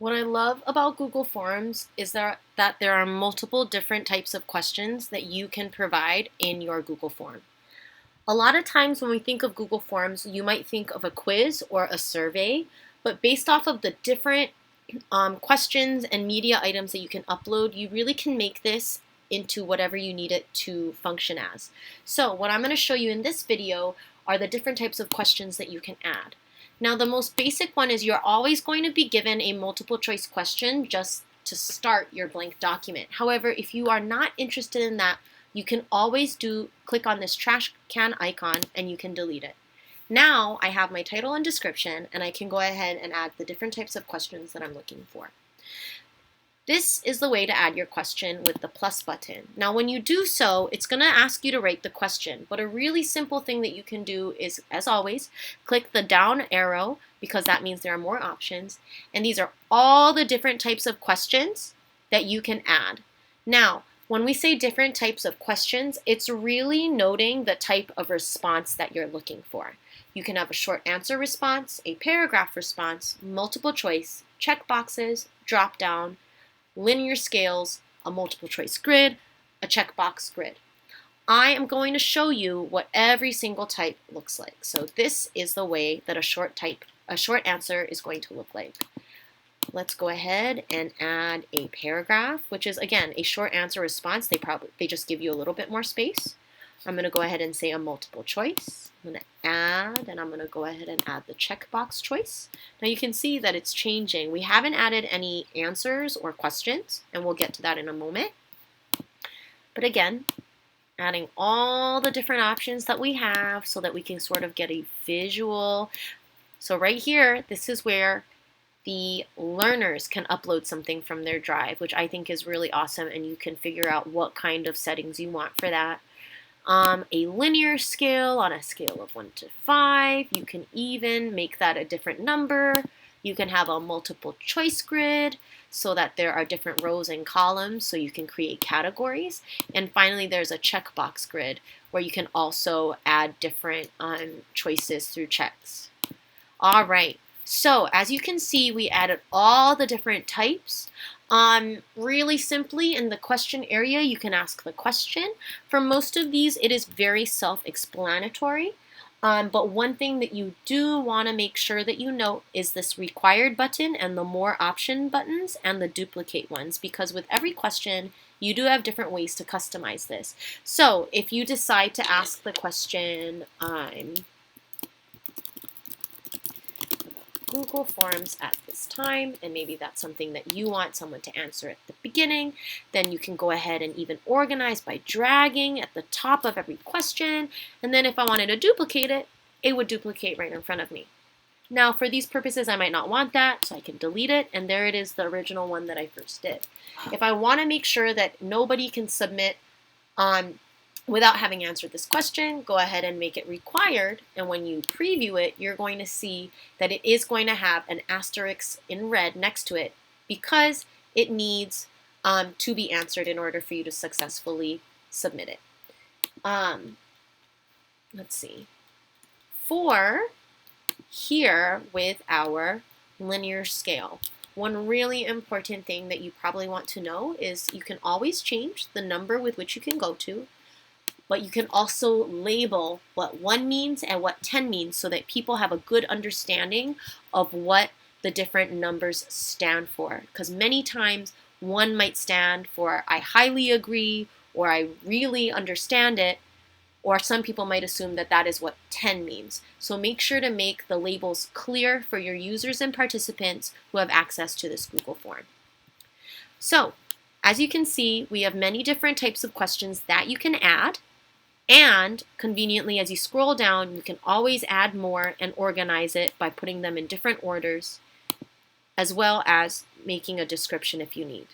What I love about Google Forms is that there are multiple different types of questions that you can provide in your Google form. A lot of times when we think of Google Forms, you might think of a quiz or a survey, but based off of the different questions and media items that you can upload, you really can make this into whatever you need it to function as. So what I'm going to show you in this video are the different types of questions that you can add. Now the most basic one is you're always going to be given a multiple choice question just to start your blank document. However, if you are not interested in that, you can always click on this trash can icon and you can delete it. Now I have my title and description, and I can go ahead and add the different types of questions that I'm looking for. This is the way to add your question with the plus button. Now when you do so, it's going to ask you to write the question, but a really simple thing that you can do is, as always, click the down arrow because that means there are more options, and these are all the different types of questions that you can add. Now, when we say different types of questions, it's really noting the type of response that you're looking for. You can have a short answer response, a paragraph response, multiple choice, checkboxes, drop down, linear scales, a multiple choice grid, a checkbox grid. I am going to show you what every single type looks like. So this is the way that a short answer is going to look like. Let's go ahead and add a paragraph, which is again a short answer response. They just give you a little bit more space. I'm going to go ahead and say a multiple choice. I'm going to add, and I'm going to go ahead and add the checkbox choice. Now you can see that it's changing. We haven't added any answers or questions, and we'll get to that in a moment. But again, adding all the different options that we have so that we can sort of get a visual. So right here, this is where the learners can upload something from their drive, which I think is really awesome, and you can figure out what kind of settings you want for that. A linear scale on a scale of 1 to 5. You can even make that a different number. You can have a multiple choice grid so that there are different rows and columns so you can create categories. And finally, there's a checkbox grid where you can also add different choices through checks. All right. So as you can see, we added all the different types. Really simply, in the question area, you can ask the question. For most of these, it is very self-explanatory. But one thing that you do want to make sure that you note is this required button and the more option buttons and the duplicate ones, because with every question, you do have different ways to customize this. So if you decide to ask the question, Google Forms at this time, and maybe that's something that you want someone to answer at the beginning, then you can go ahead and even organize by dragging at the top of every question, and then if I wanted to duplicate it, it would duplicate right in front of me. Now for these purposes, I might not want that, so I can delete it, and there it is, the original one that I first did. If I want to make sure that nobody can submit without having answered this question, go ahead and make it required, and when you preview it, you're going to see that it is going to have an asterisk in red next to it because it needs to be answered in order for you to successfully submit it. Let's see. For here with our linear scale, one really important thing that you probably want to know is you can always change the number with which you can go to, but you can also label what 1 means and what 10 means so that people have a good understanding of what the different numbers stand for. Because many times 1 might stand for I highly agree or I really understand it, or some people might assume that that is what 10 means. So make sure to make the labels clear for your users and participants who have access to this Google form. So as you can see, we have many different types of questions that you can add. And conveniently, as you scroll down, you can always add more and organize it by putting them in different orders, as well as making a description if you need.